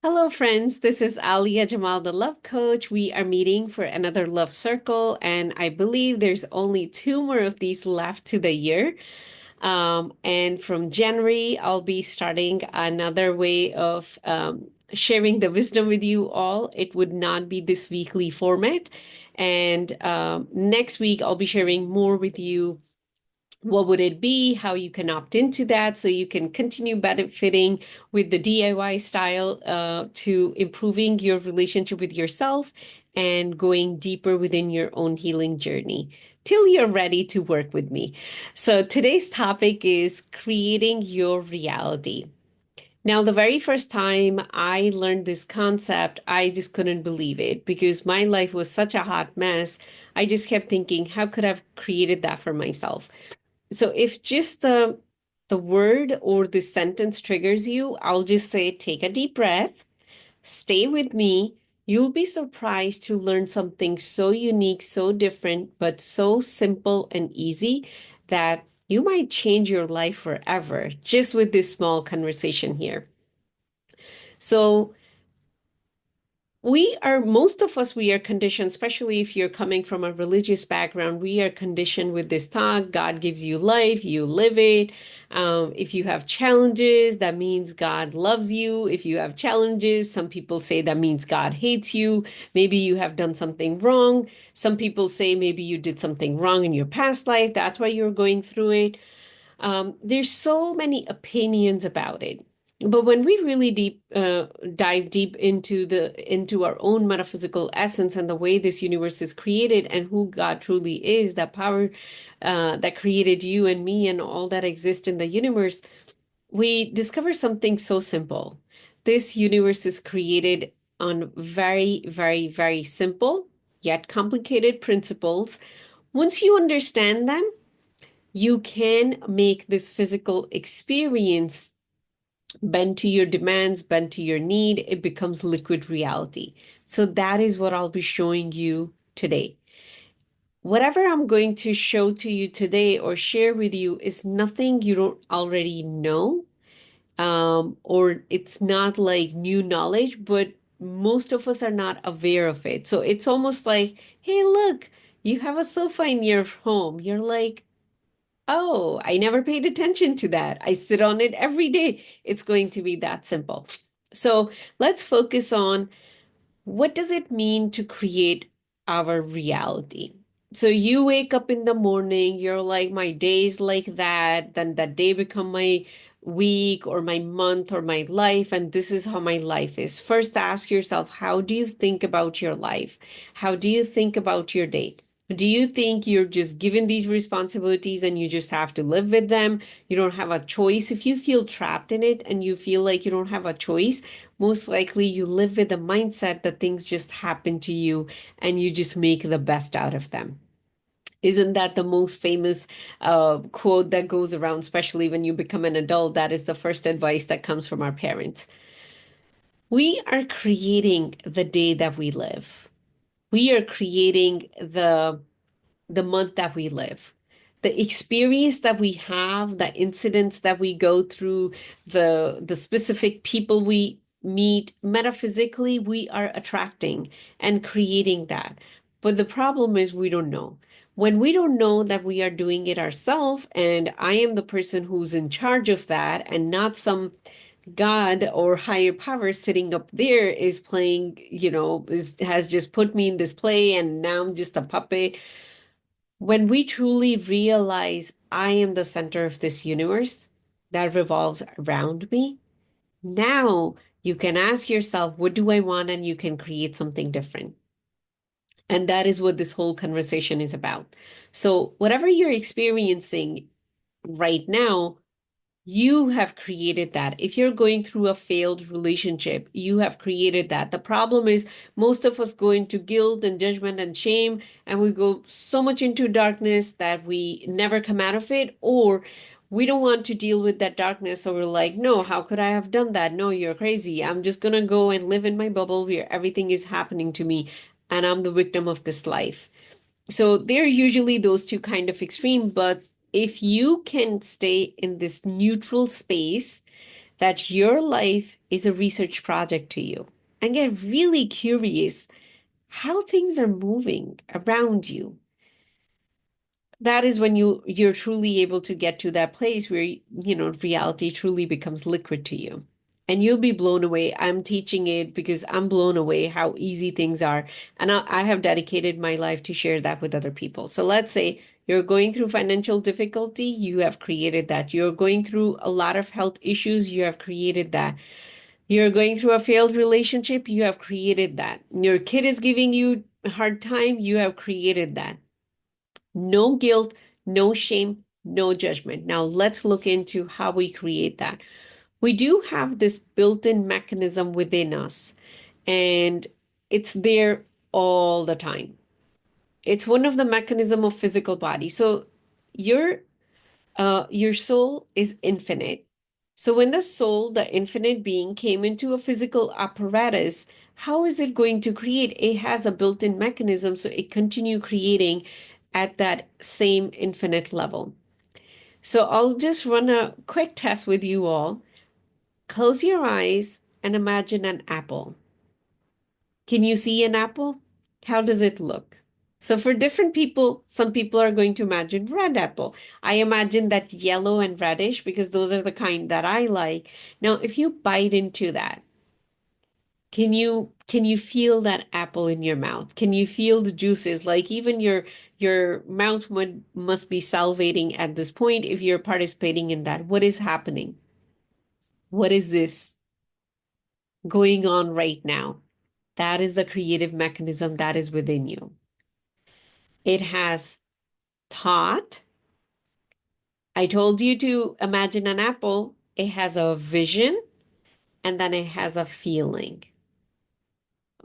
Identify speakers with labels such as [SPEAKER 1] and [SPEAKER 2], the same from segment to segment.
[SPEAKER 1] Hello, friends. This is Alia Jamal, the love coach. We are meeting for another love circle, and I believe there's only two more of these left to the year. And from January, I'll be starting another way of sharing the wisdom with you all. It would not be this weekly format. And next week, I'll be sharing more with you. What would it be? How you can opt into that so you can continue benefiting with the DIY style to improving your relationship with yourself and going deeper within your own healing journey till you're ready to work with me. So today's topic is creating your reality. Now, the very first time I learned this concept, I just couldn't believe it because my life was such a hot mess. I just kept thinking, how could I have created that for myself? So if just the word or the sentence triggers you, I'll just say take a deep breath, stay with me. You'll be surprised to learn something so unique, so different, but so simple and easy that you might change your life forever just with this small conversation here. So most of us, we are conditioned, especially if you're coming from a religious background, we are conditioned with this thought, God gives you life, you live it. If you have challenges, that means God loves you. If you have challenges, some people say that means God hates you. Maybe you have done something wrong. Some people say maybe you did something wrong in your past life. That's why you're going through it. There's so many opinions about it. But when we really dive deep into our own metaphysical essence and the way this universe is created and who God truly is, that power that created you and me and all that exists in the universe, we discover something so simple. This universe is created on very, very, very simple yet complicated principles. Once you understand them, you can make this physical experience bend to your demands, bend to your need. It becomes liquid reality. So that is what I'll be showing you today. Whatever I'm going to show to you today or share with you is nothing you don't already know, or it's not like new knowledge, but most of us are not aware of it. So it's almost like, hey, look, you have a sofa in your home. You're like, oh, I never paid attention to that. I sit on it every day. It's going to be that simple. So let's focus on what does it mean to create our reality? So you wake up in the morning, you're like, my day's like that, then that day become my week or my month or my life, and this is how my life is. First, ask yourself, how do you think about your life? How do you think about your day? Do you think you're just given these responsibilities and you just have to live with them? You don't have a choice. If you feel trapped in it and you feel like you don't have a choice, most likely you live with the mindset that things just happen to you and you just make the best out of them. Isn't that the most famous quote that goes around, especially when you become an adult? That is the first advice that comes from our parents. We are creating the day that we live. We are creating the month that we live, the experience that we have, the incidents that we go through, the specific people we meet, metaphysically, we are attracting and creating that. But the problem is we don't know. When we don't know that we are doing it ourselves, and I am the person who's in charge of that, and not some God or higher power sitting up there is playing, has just put me in this play and now I'm just a puppet. When we truly realize I am the center of this universe that revolves around me, now you can ask yourself, what do I want? And you can create something different. And that is what this whole conversation is about. So, whatever you're experiencing right now, you have created that. If you're going through a failed relationship, you have created that. The problem is most of us go into guilt and judgment and shame, and we go so much into darkness that we never come out of it, or we don't want to deal with that darkness. So we're like, no, how could I have done that? No, you're crazy. I'm just gonna go and live in my bubble where everything is happening to me, and I'm the victim of this life. So they're usually those two kind of extreme, but if you can stay in this neutral space, that your life is a research project to you and get really curious how things are moving around you. That is when you're truly able to get to that place where reality truly becomes liquid to you. And you'll be blown away. I'm teaching it because I'm blown away how easy things are. And I have dedicated my life to share that with other people. So let's say you're going through financial difficulty, you have created that. You're going through a lot of health issues, you have created that. You're going through a failed relationship, you have created that. Your kid is giving you a hard time, you have created that. No guilt, no shame, no judgment. Now let's look into how we create that. We do have this built-in mechanism within us, and it's there all the time. It's one of the mechanism of physical body. So your your soul is infinite. So when the soul, the infinite being, came into a physical apparatus, how is it going to create? It has a built-in mechanism, so it continue creating at that same infinite level. So I'll just run a quick test with you all. Close your eyes and imagine an apple. Can you see an apple? How does it look? So for different people, some people are going to imagine red apple. I imagine that yellow and reddish because those are the kind that I like. Now, if you bite into that, can you feel that apple in your mouth? Can you feel the juices? Like even your mouth must be salivating at this point if you're participating in that. What is happening? What is this going on right now? That is the creative mechanism that is within you. It has thought. I told you to imagine an apple. It has a vision and then it has a feeling.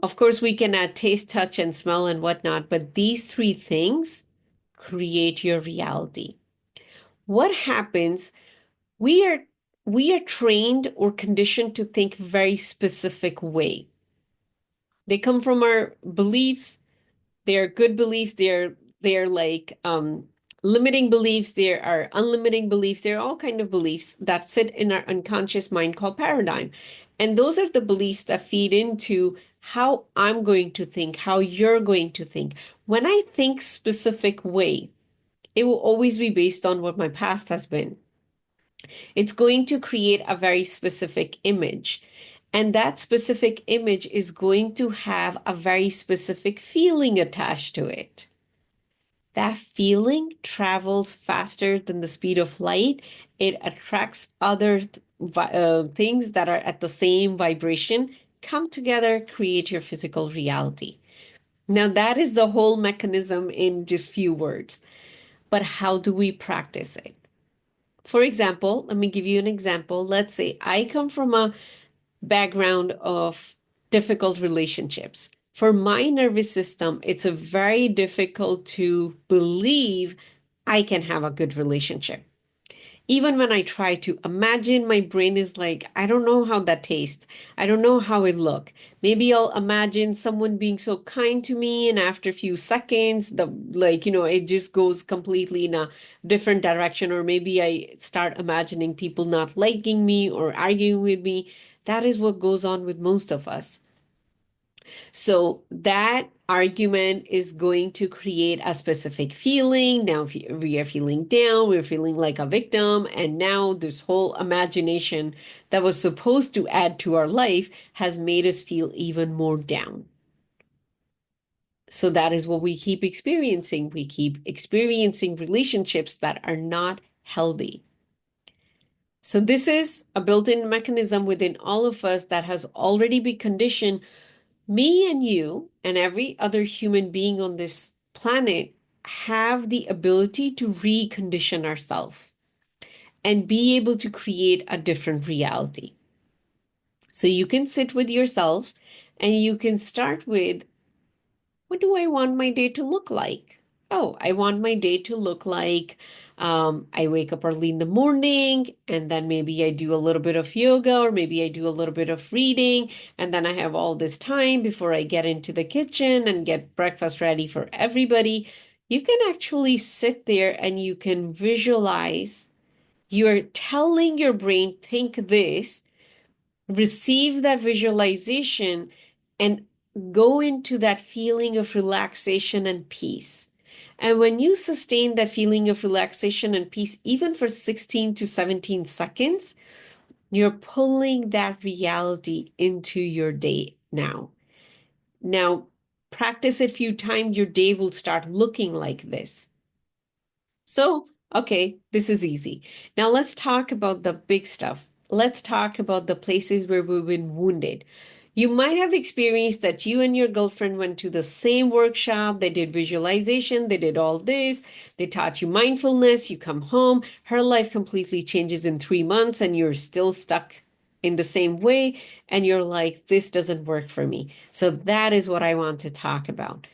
[SPEAKER 1] Of course, we can add taste, touch, and smell and whatnot, but these three things create your reality. What happens? We are we are trained or conditioned to think very specific way. They come from our beliefs. They're good beliefs. They're like limiting beliefs. There are unlimiting beliefs. There are all kind of beliefs that sit in our unconscious mind called paradigm. And those are the beliefs that feed into how I'm going to think, how you're going to think. When I think specific way, it will always be based on what my past has been. It's going to create a very specific image. And that specific image is going to have a very specific feeling attached to it. That feeling travels faster than the speed of light. It attracts other things that are at the same vibration, come together, create your physical reality. Now, that is the whole mechanism in just few words. But how do we practice it? For example, let me give you an example. Let's say I come from a background of difficult relationships. For my nervous system, it's a very difficult to believe I can have a good relationship. Even when I try to imagine, my brain is like, I don't know how that tastes. I don't know how it look. Maybe I'll imagine someone being so kind to me, and after a few seconds, it just goes completely in a different direction. Or maybe I start imagining people not liking me or arguing with me. That is what goes on with most of us. So that argument is going to create a specific feeling. Now we are feeling down, we're feeling like a victim, and now this whole imagination that was supposed to add to our life has made us feel even more down. So that is what we keep experiencing. We keep experiencing relationships that are not healthy. So this is a built-in mechanism within all of us that has already been conditioned. Me and you and every other human being on this planet have the ability to recondition ourselves and be able to create a different reality. So you can sit with yourself and you can start with, what do I want my day to look like? Oh, I want my day to look like I wake up early in the morning and then maybe I do a little bit of yoga or maybe I do a little bit of reading and then I have all this time before I get into the kitchen and get breakfast ready for everybody. You can actually sit there and you can visualize You're telling your brain, think this, receive that visualization, and go into that feeling of relaxation and peace. And when you sustain that feeling of relaxation and peace, even for 16 to 17 seconds, you're pulling that reality into your day now. Now, practice it a few times, your day will start looking like this. So, okay, this is easy. Now let's talk about the big stuff. Let's talk about the places where we've been wounded. You might have experienced that you and your girlfriend went to the same workshop. They did visualization, they did all this, they taught you mindfulness. You come home, her life completely changes in 3 months, and you're still stuck in the same way. And you're like, this doesn't work for me. So, that is what I want to talk about.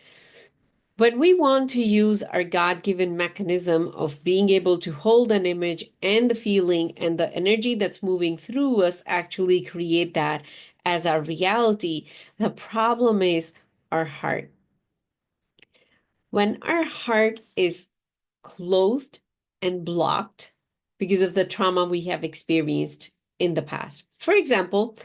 [SPEAKER 1] When we want to use our God-given mechanism of being able to hold an image and the feeling and the energy that's moving through us actually create that as our reality, the problem is our heart. When our heart is closed and blocked because of the trauma we have experienced in the past. For example,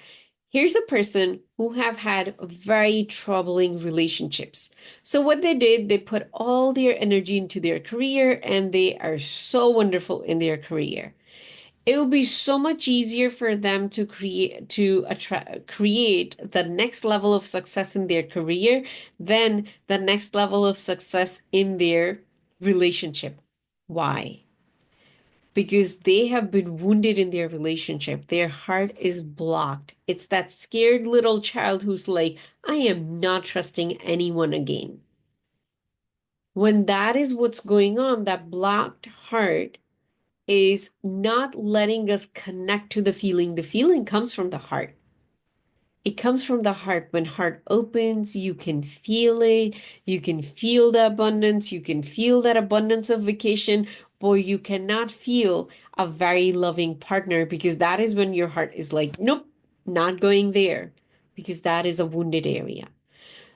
[SPEAKER 1] here's a person who have had very troubling relationships. So what they did, they put all their energy into their career and they are so wonderful in their career. It would be so much easier for them to create the next level of success in their career than the next level of success in their relationship. Why? Because they have been wounded in their relationship. Their heart is blocked. It's that scared little child who's like, I am not trusting anyone again. When that is what's going on, that blocked heart is not letting us connect to the feeling. The feeling comes from the heart. It comes from the heart. When heart opens, you can feel it. You can feel the abundance. You can feel that abundance of vacation, but you cannot feel a very loving partner because that is when your heart is like, nope, not going there because that is a wounded area.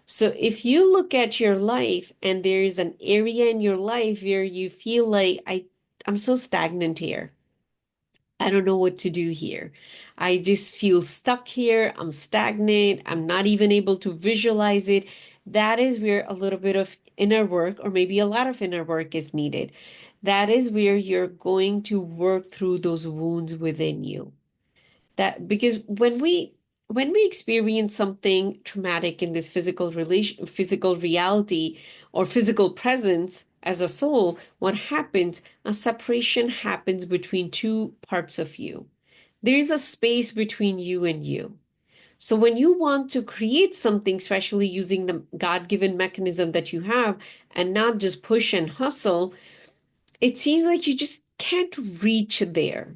[SPEAKER 1] So if you look at your life and there is an area in your life where you feel like I'm so stagnant here. I don't know what to do here. I just feel stuck here. I'm stagnant. I'm not even able to visualize it. That is where a little bit of inner work, or maybe a lot of inner work, is needed. That is where you're going to work through those wounds within you. That because when we experience something traumatic in this physical reality or physical presence as a soul, what happens? A separation happens between two parts of you. There is a space between you and you. So when you want to create something, especially using the God-given mechanism that you have and not just push and hustle, it seems like you just can't reach there.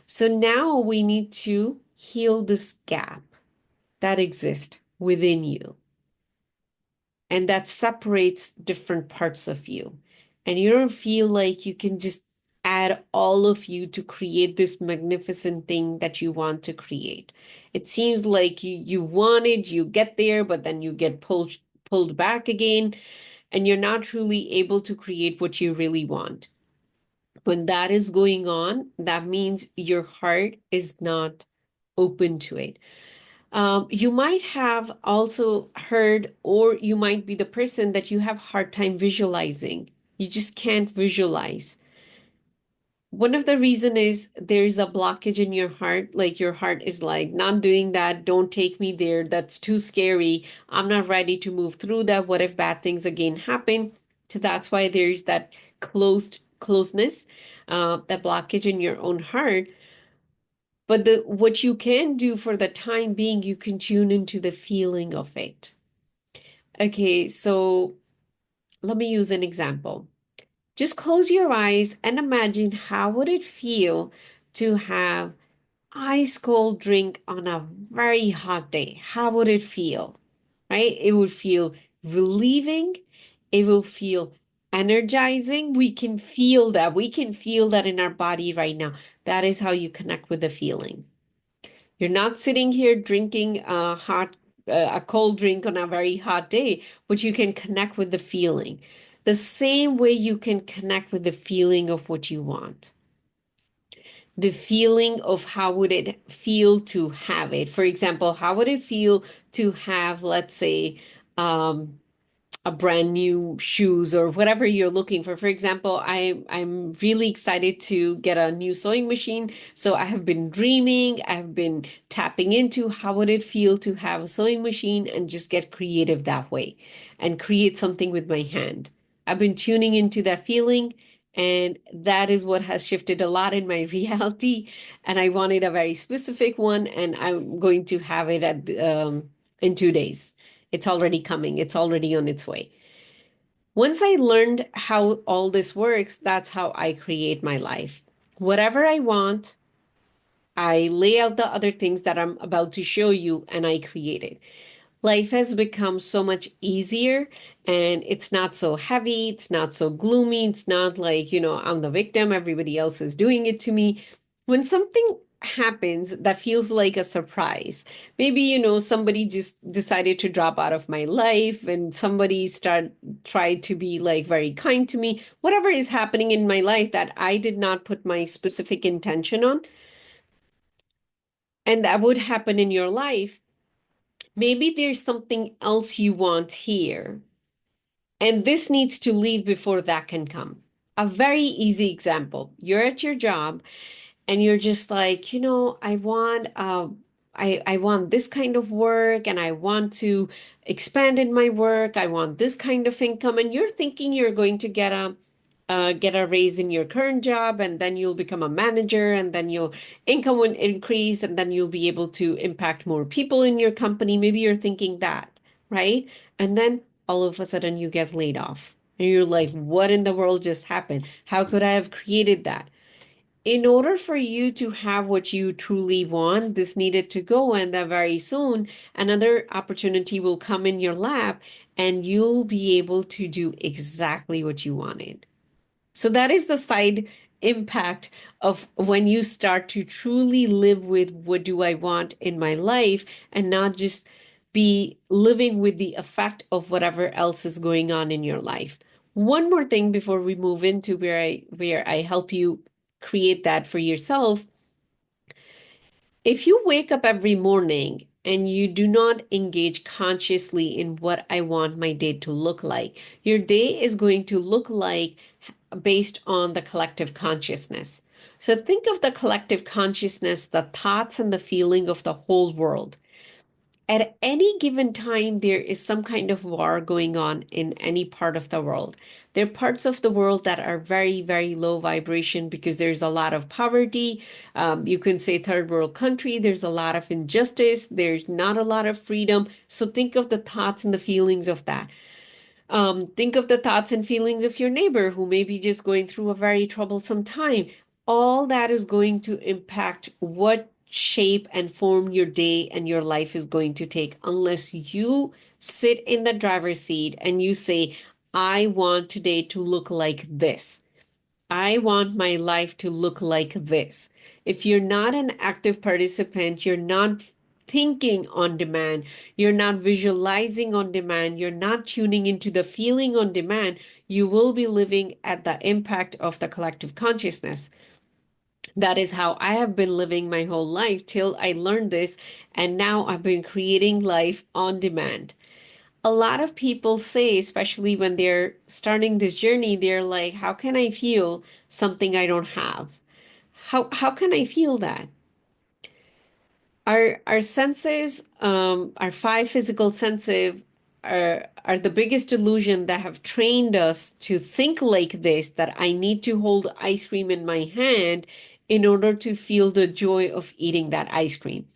[SPEAKER 1] So now we need to heal this gap that exists within you and that separates different parts of you. And you don't feel like you can just add all of you to create this magnificent thing that you want to create. It seems like you want it, you get there, but then you get pulled back again, and you're not truly able to create what you really want. When that is going on, that means your heart is not open to it. You might have also heard, or you might be the person that you have hard time visualizing. You just can't visualize. One of the reason is there's a blockage in your heart. Like your heart is like, not doing that. Don't take me there. That's too scary. I'm not ready to move through that. What if bad things again happen? So that's why there's that closeness, that blockage in your own heart. But what you can do for the time being, you can tune into the feeling of it. Okay, so let me use an example. Just close your eyes and imagine how would it feel to have ice cold drink on a very hot day. How would it feel? Right? It would feel relieving. It will feel energizing. We can feel that. We can feel that in our body right now. That is how you connect with the feeling. You're not sitting here drinking a cold drink on a very hot day, but you can connect with the feeling. The same way you can connect with the feeling of what you want. the feeling of how would it feel to have it. For example, how would it feel to have, let's say, um, a brand new shoes or whatever you're looking for. For example, I'm really excited to get a new sewing machine. So I have been dreaming, I've been tapping into how would it feel to have a sewing machine and just get creative that way and create something with my hand. I've been tuning into that feeling, and that is what has shifted a lot in my reality. And I wanted a very specific one, and I'm going to have it in 2 days. It's already coming. It's already on its way. Once I learned how all this works, that's how I create my life. Whatever I want, I lay out the other things that I'm about to show you and I create it. Life has become so much easier and it's not so heavy. It's not so gloomy. It's not like, I'm the victim. Everybody else is doing it to me. When something happens that feels like a surprise, maybe, somebody just decided to drop out of my life and somebody tried to be like very kind to me, whatever is happening in my life that I did not put my specific intention on, and that would happen in your life. Maybe there's something else you want here, and this needs to leave before that can come. A very easy example. You're at your job and you're just like, I want this kind of work and I want to expand in my work. I want this kind of income. And you're thinking you're going to get a raise in your current job, and then you'll become a manager, and then your income will increase, and then you'll be able to impact more people in your company. Maybe you're thinking that, right? And then all of a sudden you get laid off. And you're like, what in the world just happened? How could I have created that? In order for you to have what you truly want, this needed to go, and that very soon another opportunity will come in your lap and you'll be able to do exactly what you wanted. So that is the side impact of when you start to truly live with what do I want in my life and not just be living with the effect of whatever else is going on in your life. One more thing before we move into where I help you create that for yourself. If you wake up every morning and you do not engage consciously in what I want my day to look like, your day is going to look like based on the collective consciousness. So think of the collective consciousness, the thoughts and the feeling of the whole world. At any given time, there is some kind of war going on in any part of the world. There are parts of the world that are very, very low vibration because there's a lot of poverty. You can say third world country, there's a lot of injustice, there's not a lot of freedom. So think of the thoughts and the feelings of that. Think of the thoughts and feelings of your neighbor who may be just going through a very troublesome time. All that is going to impact what shape and form your day and your life is going to take unless you sit in the driver's seat and you say, I want today to look like this. I want my life to look like this. If you're not an active participant, you're not thinking on demand, you're not visualizing on demand, you're not tuning into the feeling on demand, you will be living at the impact of the collective consciousness. That is how I have been living my whole life till I learned this, and now I've been creating life on demand. A lot of people say, especially when they're starting this journey, they're like, how can I feel something I don't have? How can I feel that? Our senses, our five physical senses are the biggest illusion that have trained us to think like this, that I need to hold ice cream in my hand in order to feel the joy of eating that ice cream.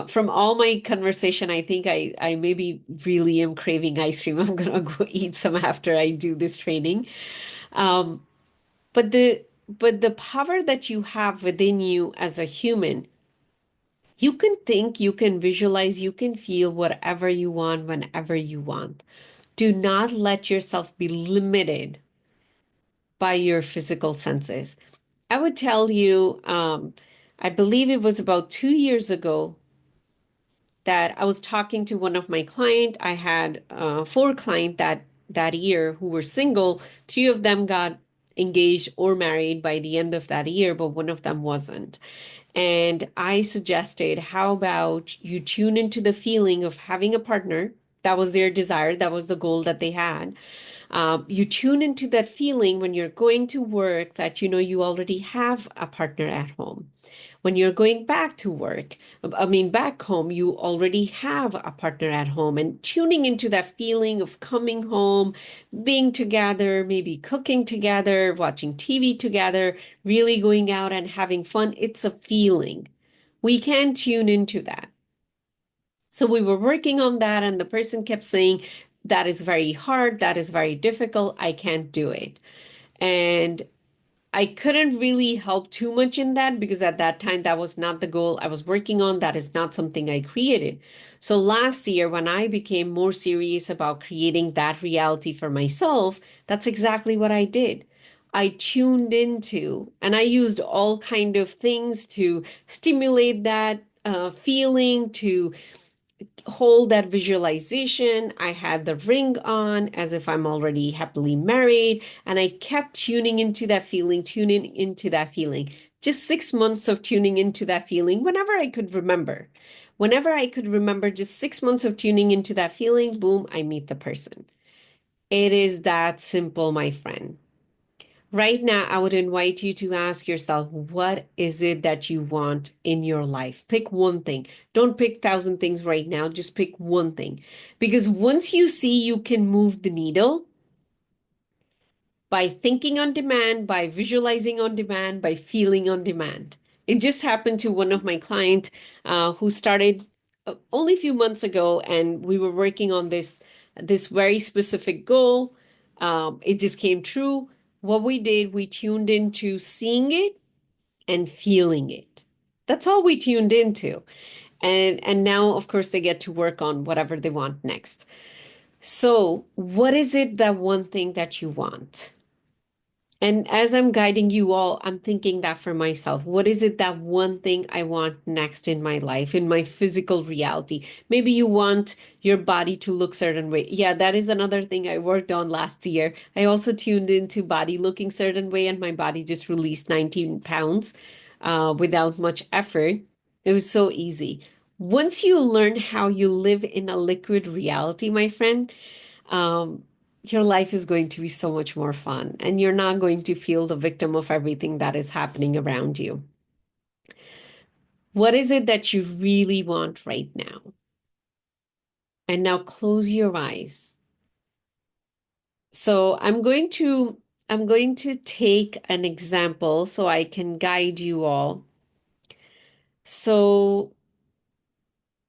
[SPEAKER 1] From all my conversation, I think I maybe really am craving ice cream. I'm gonna go eat some after I do this training. Um, but the power that you have within you as a human, you can think, you can visualize, you can feel whatever you want whenever you want. Do not let yourself be limited by your physical senses. I would tell you, I believe it was about 2 years ago that I was talking to one of my client. I had four clients that year who were single. Three of them got engaged or married by the end of that year, but one of them wasn't. And I suggested, how about you tune into the feeling of having a partner? That was their desire, that was the goal that they had. You tune into that feeling when you're going to work that you know you already have a partner at home. When you're going back to work, I mean, back home, you already have a partner at home, and tuning into that feeling of coming home, being together, maybe cooking together, watching TV together, really going out and having fun. It's a feeling. We can tune into that. So we were working on that, and the person kept saying, that is very hard, that is very difficult, I can't do it. And I couldn't really help too much in that because at that time, that was not the goal I was working on. That is not something I created. So last year, when I became more serious about creating that reality for myself, that's exactly what I did. I tuned into and I used all kind of things to stimulate that feeling, to hold that visualization. I had the ring on as if I'm already happily married, and I kept tuning into that feeling, tuning into that feeling. Just 6 months of tuning into that feeling whenever I could remember. Whenever I could remember, just 6 months of tuning into that feeling, boom, I meet the person. It is that simple, my friend. Right now, I would invite you to ask yourself, what is it that you want in your life? Pick one thing. Don't pick 1,000 things right now. Just pick one thing. Because once you see you can move the needle by thinking on demand, by visualizing on demand, by feeling on demand. It just happened to one of my clients who started only a few months ago, and we were working on this very specific goal. It just came true. What we did, we tuned into seeing it and feeling it. That's all we tuned into. And now, of course, they get to work on whatever they want next. So, what is it, that one thing that you want? And as I'm guiding you all, I'm thinking that for myself. What is it, that one thing I want next in my life, in my physical reality? Maybe you want your body to look certain way. Yeah, that is another thing I worked on last year. I also tuned into body looking certain way, and my body just released 19 pounds without much effort. It was so easy. Once you learn how you live in a liquid reality, my friend, um, your life is going to be so much more fun, and you're not going to feel the victim of everything that is happening around you. What is it that you really want right now? And now close your eyes. So I'm going to take an example so I can guide you all. So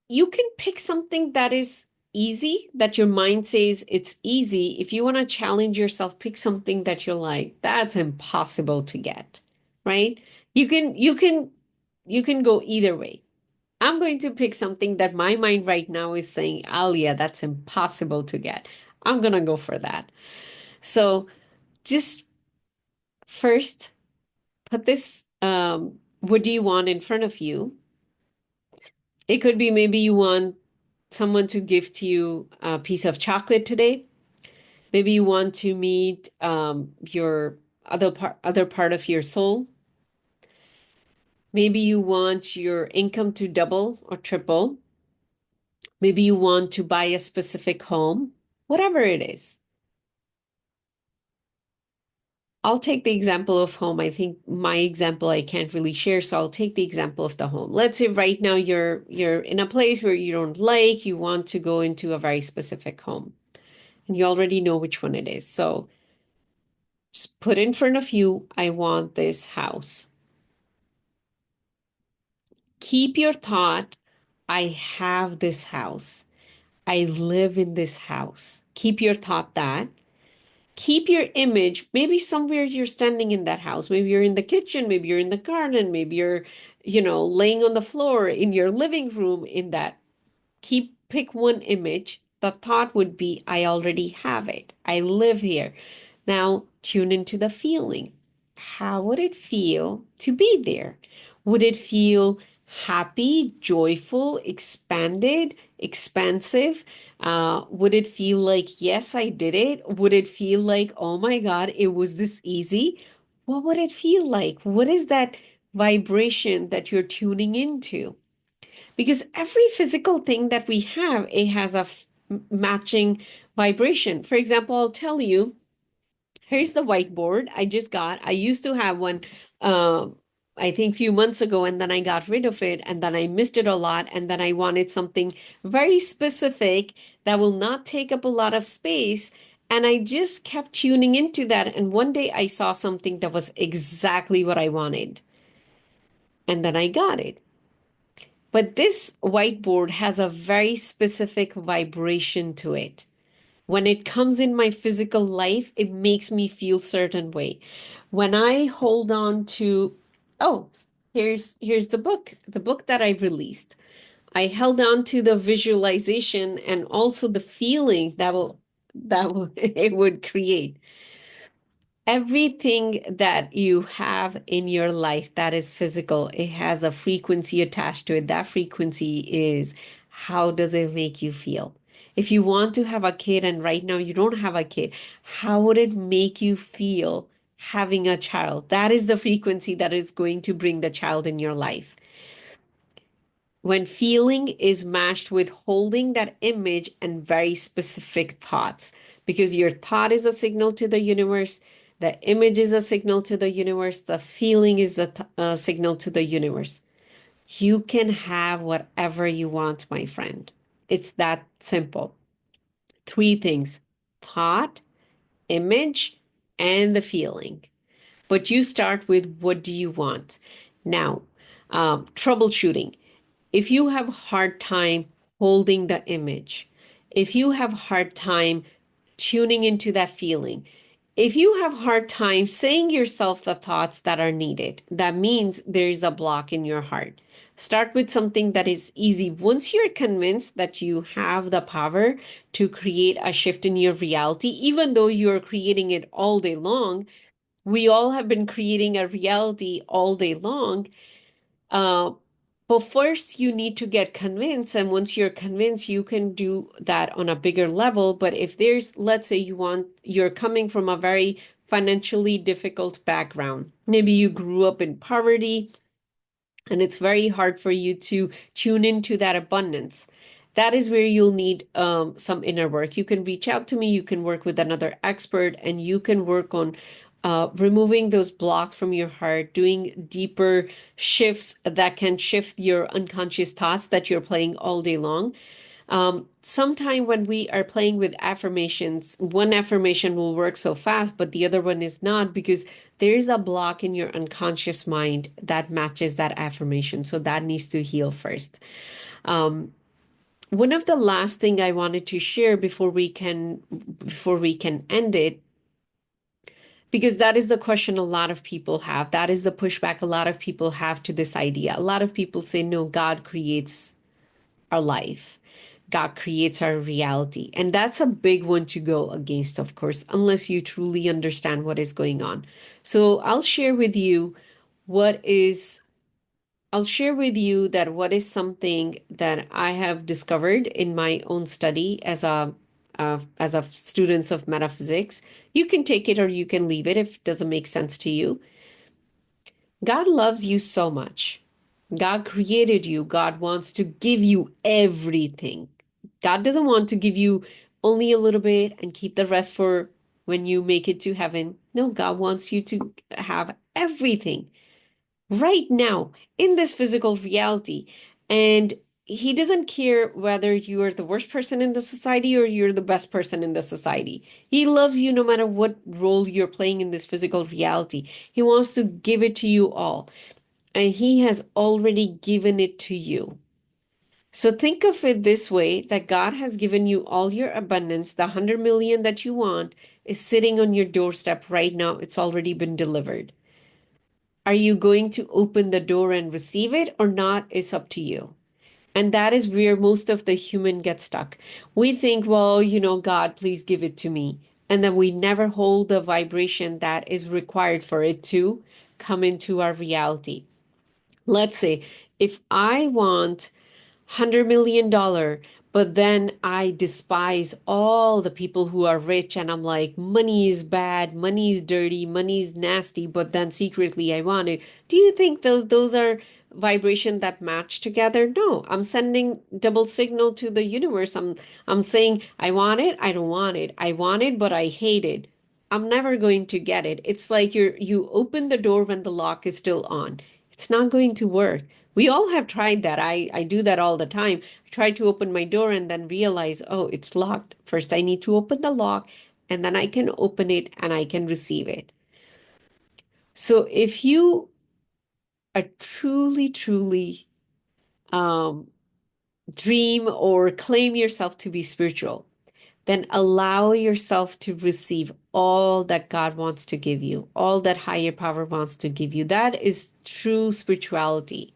[SPEAKER 1] you can pick something that is easy, that your mind says it's easy. If you want to challenge yourself, pick something that you're like, that's impossible to get, right? You can go either way. I'm going to pick something that my mind right now is saying, Alia, that's impossible to get. I'm gonna go for that. So just first put this what do you want in front of you. It could be, maybe you want someone to gift you a piece of chocolate today. Maybe you want to meet your other part of your soul. Maybe you want your income to double or triple. Maybe you want to buy a specific home. Whatever it is. I'll take the example of home. I think my example I can't really share, so I'll take the example of the home. Let's say right now you're in a place where you don't like, you want to go into a very specific home, and you already know which one it is. So just put in front of you, I want this house. Keep your thought, I have this house. I live in this house. Keep your thought that. Keep your image, maybe somewhere you're standing in that house. Maybe you're in the kitchen, maybe you're in the garden, maybe you're laying on the floor in your living room in that. Pick one image. The thought would be, I already have it. I live here. Now tune into the feeling. How would it feel to be there? Would it feel Happy, joyful, expanded, expansive? Would it feel like, yes, I did it? Would it feel like, oh my God, it was this easy? What would it feel like? What is that vibration that you're tuning into? Because every physical thing that we have, it has a matching vibration. For example, I'll tell you, here's the whiteboard I just got. I used to have one, uh, I think few months ago, and then I got rid of it, and then I missed it a lot, and then I wanted something very specific that will not take up a lot of space. And I just kept tuning into that. And one day I saw something that was exactly what I wanted. And then I got it. But this whiteboard has a very specific vibration to it. When it comes in my physical life, it makes me feel certain way. When I hold on to, oh, here's the book that I released. I held on to the visualization and also the feeling that will it would create. Everything that you have in your life that is physical, it has a frequency attached to it. That frequency is, how does it make you feel? If you want to have a kid and right now you don't have a kid, how would it make you feel having a child? That is the frequency that is going to bring the child in your life. When feeling is matched with holding that image and very specific thoughts, because your thought is a signal to the universe, the image is a signal to the universe, the feeling is the signal to the universe. You can have whatever you want, my friend. It's that simple. Three things: thought, image, and the feeling. But you start with, what do you want? Now, troubleshooting. If you have hard time holding the image, if you have hard time tuning into that feeling, if you have hard time saying yourself the thoughts that are needed, that means there's a block in your heart. Start with something that is easy. Once you're convinced that you have the power to create a shift in your reality, even though you're creating it all day long, we all have been creating a reality all day long. uh, but first, you need to get convinced. And once you're convinced, you can do that on a bigger level. But if there's, let's say you're coming from a very financially difficult background, maybe you grew up in poverty, and it's very hard for you to tune into that abundance. That is where you'll need some inner work. You can reach out to me, you can work with another expert, and you can work on removing those blocks from your heart, doing deeper shifts that can shift your unconscious thoughts that you're playing all day long. Sometime when we are playing with affirmations, one affirmation will work so fast, but the other one is not, because there is a block in your unconscious mind that matches that affirmation. So that needs to heal first. Um, One of the last thing I wanted to share before we can end it, because that is the question a lot of people have. That is the pushback a lot of people have to this idea. A lot of people say, no, God creates our life. God creates our reality. And that's a big one to go against, of course, unless you truly understand what is going on. So what is, I'll share with you that what is something that I have discovered in my own study as a student of metaphysics. You can take it or you can leave it if it doesn't make sense to you. God loves you so much. God created you. God wants to give you everything. God doesn't want to give you only a little bit and keep the rest for when you make it to heaven. No, God wants you to have everything right now in this physical reality. And He doesn't care whether you are the worst person in the society or you're the best person in the society. He loves you no matter what role you're playing in this physical reality. He wants to give it to you all, and He has already given it to you. So think of it this way, that God has given you all your abundance. The 100 million that you want is sitting on your doorstep right now. It's already been delivered. Are you going to open the door and receive it or not? Is up to you. And that is where most of the human gets stuck. We think, well, God, please give it to me. And then we never hold the vibration that is required for it to come into our reality. Let's say If I want $100 million, but then I despise all the people who are rich and I'm like, money is bad, money is dirty, money is nasty, but then secretly I want it. Do you think those are vibration that match together? No, I'm sending double signal to the universe. I'm saying I want it, I don't want it. I want it, but I hate it. I'm never going to get it. It's like you open the door when the lock is still on. It's not going to work. We all have tried that. I do that all the time. I try to open my door and then realize, oh, it's locked. First, I need to open the lock and then I can open it and I can receive it. So if you are truly, truly um, dream or claim yourself to be spiritual, then allow yourself to receive all that God wants to give you, all that higher power wants to give you. That is true spirituality.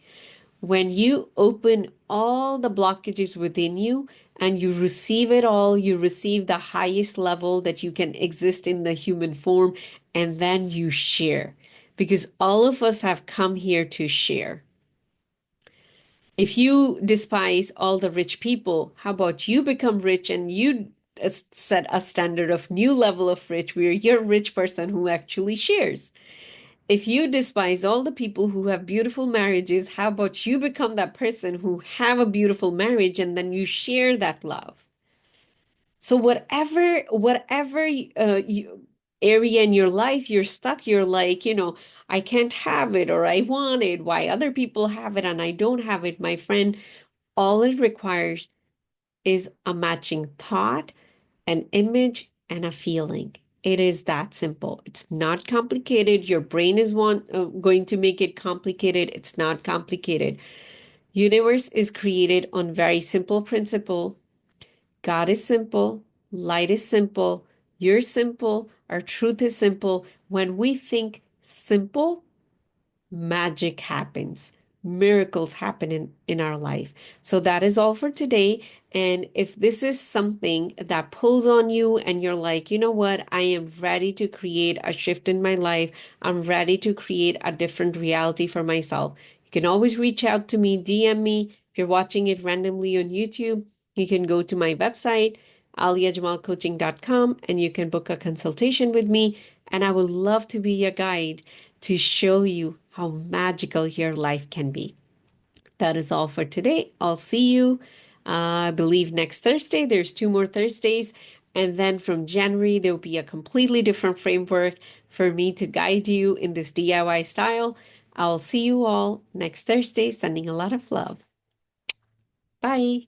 [SPEAKER 1] When you open all the blockages within you and you receive it all, you receive the highest level that you can exist in the human form, and then you share. Because all of us have come here to share. If you despise all the rich people, how about you become rich and you set a standard of new level of rich where you're a rich person who actually shares? If you despise all the people who have beautiful marriages, how about you become that person who have a beautiful marriage and then you share that love? So whatever area in your life you're stuck, you're like, I can't have it or I want it. Why other people have it and I don't have it, my friend? All it requires is a matching thought, an image, and a feeling. It is that simple. It's not complicated. Your brain is going to make it complicated. It's not complicated. Universe is created on very simple principle. God is simple. Light is simple. You're simple. Our truth is simple. When we think simple, magic happens. Miracles happen in our life. So that is all for today. And if this is something that pulls on you and you're like, you know what, I am ready to create a shift in my life, I'm ready to create a different reality for myself, you can always reach out to me, DM me. If you're watching it randomly on YouTube, you can go to my website, aliajamalcoaching.com, and you can book a consultation with me. And I would love to be your guide to show you how magical your life can be. That is all for today. I'll see you, I believe, next Thursday. There's 2 more Thursdays. And then from January, there will be a completely different framework for me to guide you in this DIY style. I'll see you all next Thursday, sending a lot of love. Bye.